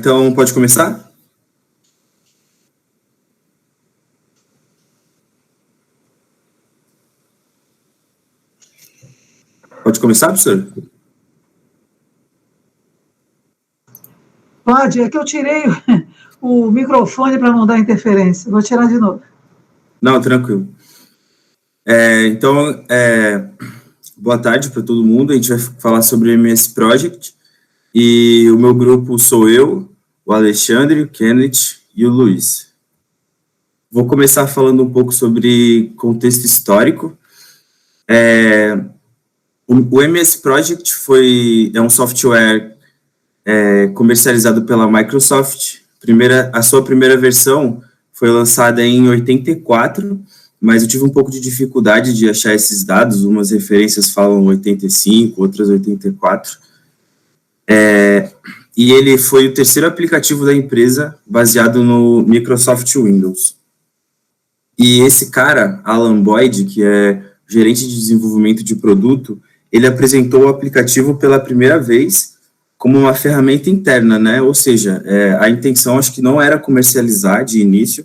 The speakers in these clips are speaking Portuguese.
então pode começar? Pode começar, professor? Pode, é que eu tirei o microfone para não dar interferência. Vou tirar de novo. Não, tranquilo. Então, boa tarde para todo mundo. A gente vai falar sobre o MS Project. E o meu grupo sou eu, o Alexandre, o Kenneth e o Luiz. Vou começar falando um pouco sobre contexto histórico. O MS Project é um software comercializado pela Microsoft. A sua primeira versão foi lançada em 84, mas eu tive um pouco de dificuldade de achar esses dados. Umas referências falam 85, outras 84. E ele foi o terceiro aplicativo da empresa baseado no Microsoft Windows. E esse cara, Alan Boyd, que é gerente de desenvolvimento de produto, ele apresentou o aplicativo pela primeira vez como uma ferramenta interna, né? Ou seja, a intenção acho que não era comercializar de início.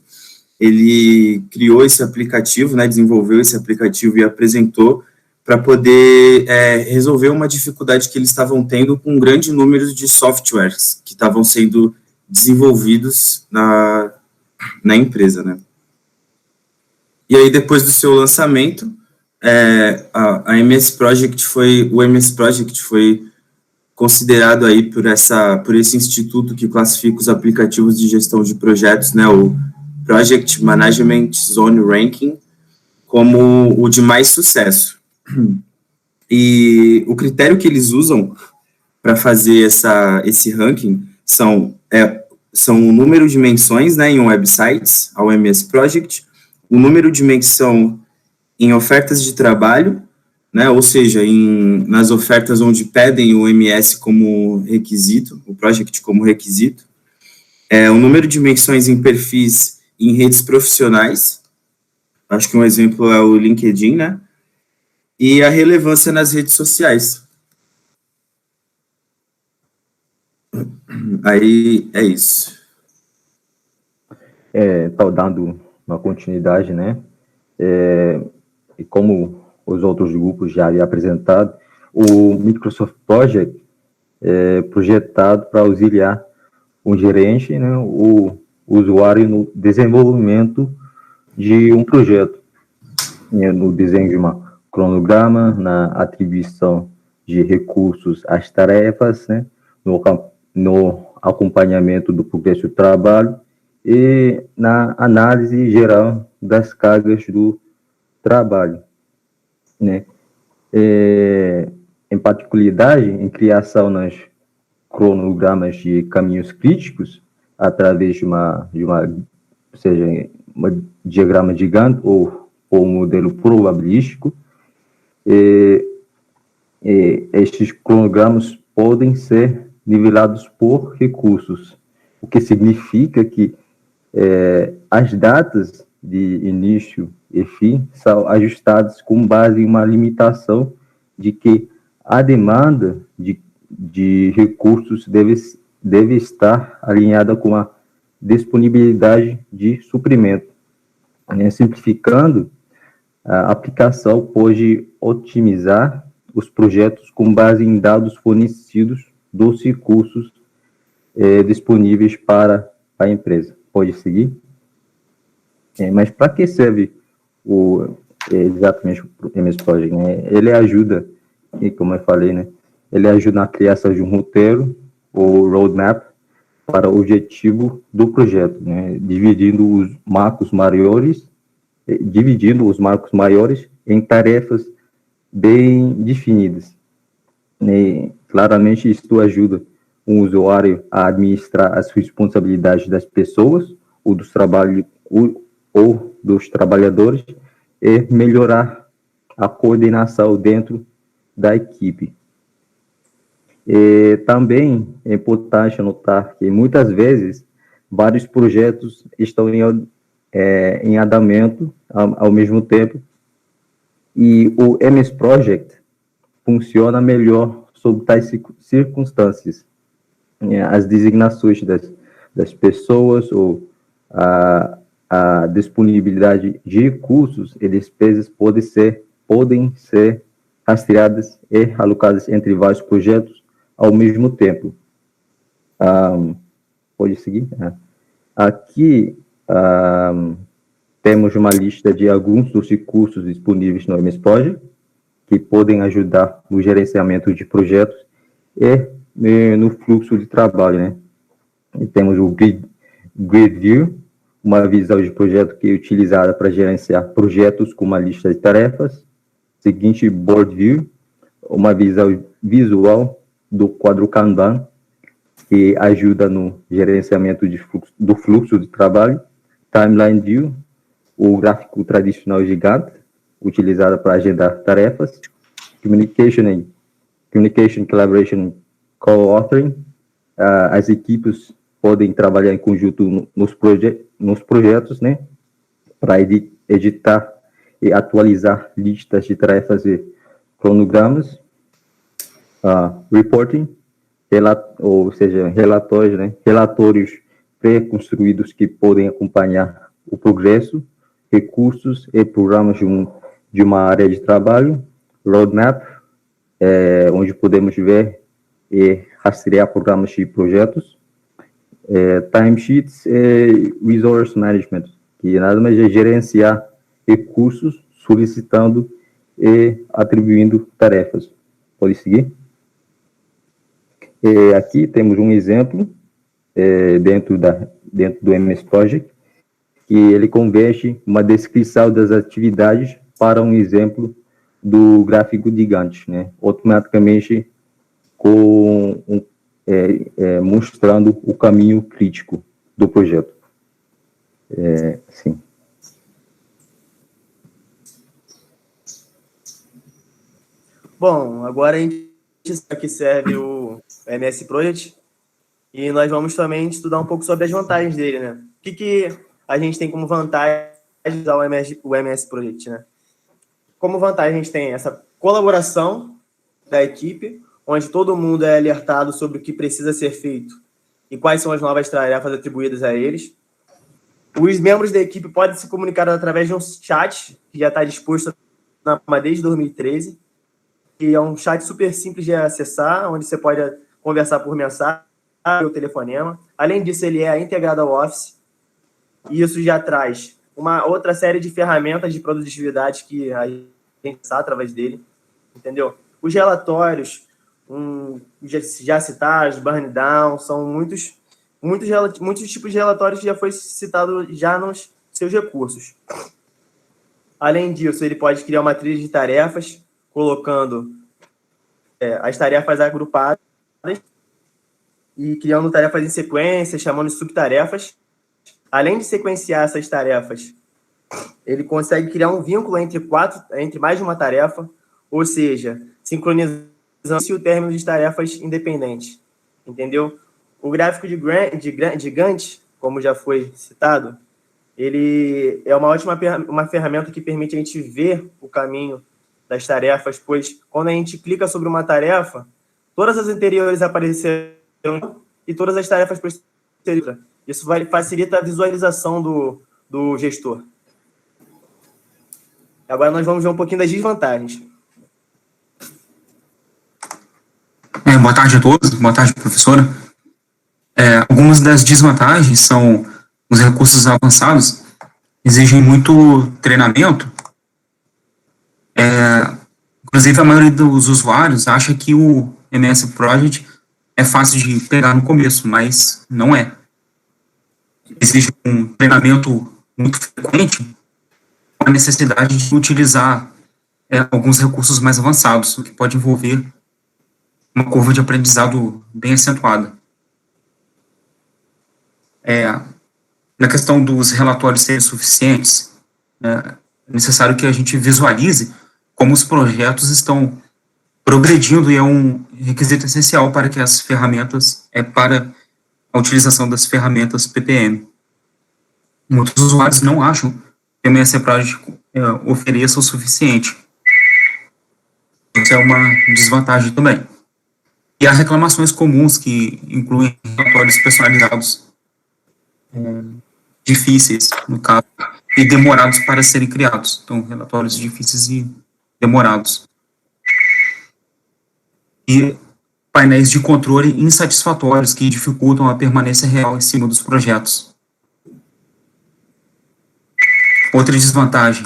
Ele criou esse aplicativo, né? Desenvolveu esse aplicativo e apresentou para poder resolver uma dificuldade que eles estavam tendo com um grande número de softwares que estavam sendo desenvolvidos na empresa, né? E aí, depois do seu lançamento, o MS Project foi considerado aí por esse instituto que classifica os aplicativos de gestão de projetos, né, o Project Management Zone Ranking, como o de mais sucesso. E o critério que eles usam para fazer esse ranking são o número de menções, né, em websites ao MS Project, o número de menção em ofertas de trabalho, né, ou seja, nas ofertas onde pedem o MS como requisito, o Project como requisito, o número de menções em perfis em redes profissionais, acho que um exemplo é o LinkedIn, né, e a relevância nas redes sociais. Aí é isso. Tá dando uma continuidade, né? E como os outros grupos já haviam apresentado, o Microsoft Project é projetado para auxiliar o gerente, né, o usuário no desenvolvimento de um projeto, né, no desenho de uma cronograma, na atribuição de recursos às tarefas, né, no acompanhamento do progresso do trabalho e na análise geral das cargas do trabalho, né? Em particularidade, em criação nas cronogramas de caminhos críticos, através de uma diagrama de Gantt ou um modelo probabilístico, estes cronogramas podem ser nivelados por recursos, o que significa que as datas de início e fim são ajustadas com base em uma limitação de que a demanda de recursos deve estar alinhada com a disponibilidade de suprimento. Simplificando, a aplicação pode otimizar os projetos com base em dados fornecidos dos recursos disponíveis para a empresa. Pode seguir? Mas para que serve exatamente o MS Project? Né? Ele ajuda, e como eu falei, né? Ele ajuda na criação de um roteiro ou roadmap para o objetivo do projeto, né? Dividindo os marcos maiores em tarefas bem definidas. E, claramente, isso ajuda o usuário a administrar as responsabilidades das pessoas ou dos trabalhadores e melhorar a coordenação dentro da equipe. E também é importante notar que, muitas vezes, vários projetos estão em andamento ao mesmo tempo, e o MS Project funciona melhor sob tais circunstâncias. as designações das pessoas ou a disponibilidade de recursos e despesas podem ser rastreadas e alocadas entre vários projetos ao mesmo tempo. Pode seguir? Aqui temos uma lista de alguns dos recursos disponíveis no MS Project que podem ajudar no gerenciamento de projetos e no fluxo de trabalho, né? E temos o Grid View, uma visão de projeto que é utilizada para gerenciar projetos com uma lista de tarefas. Seguinte, Board View, uma visão visual do quadro Kanban, que ajuda no gerenciamento do fluxo de trabalho. Timeline View, o gráfico tradicional gigante, utilizado para agendar tarefas. Communication, Collaboration, Co-authoring, as equipes podem trabalhar em conjunto nos projetos, né, para editar e atualizar listas de tarefas e cronogramas. Reporting, ou seja, relatórios, né, relatórios pré-construídos que podem acompanhar o progresso, recursos e programas de uma área de trabalho. Roadmap, onde podemos ver e rastrear programas e projetos. Timesheets e Resource Management, que nada mais é gerenciar recursos, solicitando e atribuindo tarefas. Pode seguir? Aqui temos um exemplo dentro do MS Project, que ele converte uma descrição das atividades para um exemplo do gráfico de Gantt, né? Automaticamente mostrando o caminho crítico do projeto. Sim. Bom, agora a gente sabe que serve o MS Project e nós vamos também estudar um pouco sobre as vantagens dele, né? O que a gente tem como vantagem de usar o MS Project, né? Como vantagem, a gente tem essa colaboração da equipe, onde todo mundo é alertado sobre o que precisa ser feito e quais são as novas tarefas atribuídas a eles. Os membros da equipe podem se comunicar através de um chat, que já está disposto desde 2013, que é um chat super simples de acessar, onde você pode conversar por mensagem ou telefonema. Além disso, ele é integrado ao Office, e isso já traz uma outra série de ferramentas de produtividade que a gente está através dele, entendeu? Os relatórios, já citados, burn down, são muitos tipos de relatórios que já foi citado já nos seus recursos. Além disso, ele pode criar uma trilha de tarefas, colocando as tarefas agrupadas e criando tarefas em sequência, chamando de subtarefas. Além de sequenciar essas tarefas, ele consegue criar um vínculo entre mais de uma tarefa, ou seja, sincronizando o término de tarefas independentes, entendeu? O gráfico de Gantt, como já foi citado, ele é uma ferramenta que permite a gente ver o caminho das tarefas, pois quando a gente clica sobre uma tarefa, todas as anteriores aparecerão e todas as tarefas posteriores. Isso facilita a visualização do gestor. Agora nós vamos ver um pouquinho das desvantagens. Boa tarde a todos, boa tarde, professora. Algumas das desvantagens são os recursos avançados, exigem muito treinamento. Inclusive, a maioria dos usuários acha que o MS Project é fácil de pegar no começo, mas não é. Exige um treinamento muito frequente, com a necessidade de utilizar alguns recursos mais avançados, o que pode envolver uma curva de aprendizado bem acentuada. Na questão dos relatórios serem suficientes, é necessário que a gente visualize como os projetos estão progredindo, e é um requisito essencial para que as ferramentas, para a utilização das ferramentas PPM. Muitos usuários não acham que o MS Project ofereça o suficiente. Isso é uma desvantagem também. E há reclamações comuns que incluem relatórios personalizados difíceis, no caso, e demorados para serem criados. Então, relatórios difíceis e demorados. E painéis de controle insatisfatórios que dificultam a permanência real em cima dos projetos. Outra desvantagem,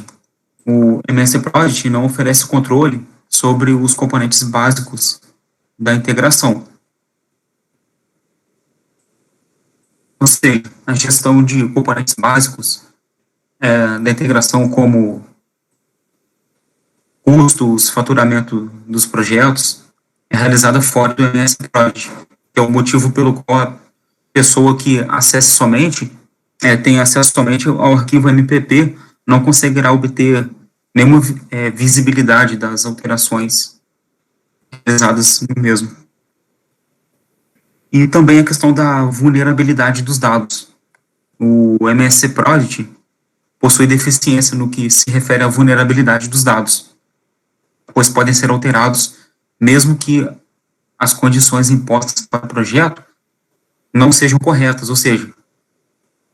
o MS Project não oferece controle sobre os componentes básicos da integração. Ou seja, a gestão de componentes básicos da integração, como custos, faturamento dos projetos, é realizada fora do MS Project, que é o motivo pelo qual a pessoa que acesse somente, tem acesso somente ao arquivo MPP, não conseguirá obter nenhuma visibilidade das alterações realizadas no mesmo. E também a questão da vulnerabilidade dos dados. O MS Project possui deficiência no que se refere à vulnerabilidade dos dados, pois podem ser alterados mesmo que as condições impostas para o projeto não sejam corretas, ou seja,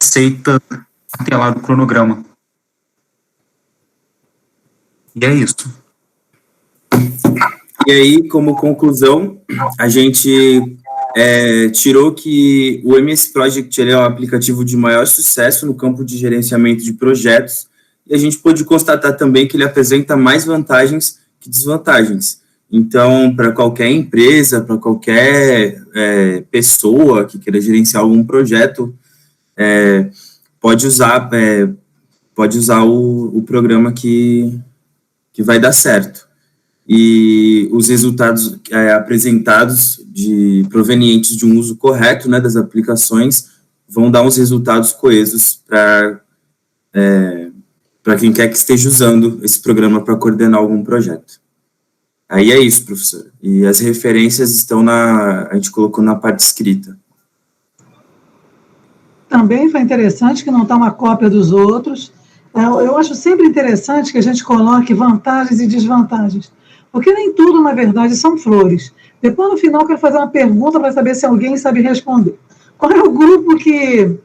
aceita atelar o cronograma. E é isso. E aí, como conclusão, a gente tirou que o MS Project ele é um aplicativo de maior sucesso no campo de gerenciamento de projetos, e a gente pôde constatar também que ele apresenta mais vantagens que desvantagens. Então, para qualquer empresa, para qualquer pessoa que queira gerenciar algum projeto, pode usar o programa que vai dar certo. E os resultados apresentados provenientes de um uso correto, né, das aplicações vão dar uns resultados coesos para quem quer que esteja usando esse programa para coordenar algum projeto. Aí é isso, professor. E as referências estão a gente colocou na parte escrita. Também foi interessante que não está uma cópia dos outros. Eu acho sempre interessante que a gente coloque vantagens e desvantagens, porque nem tudo, na verdade, são flores. Depois, no final, eu quero fazer uma pergunta para saber se alguém sabe responder. Qual é o grupo que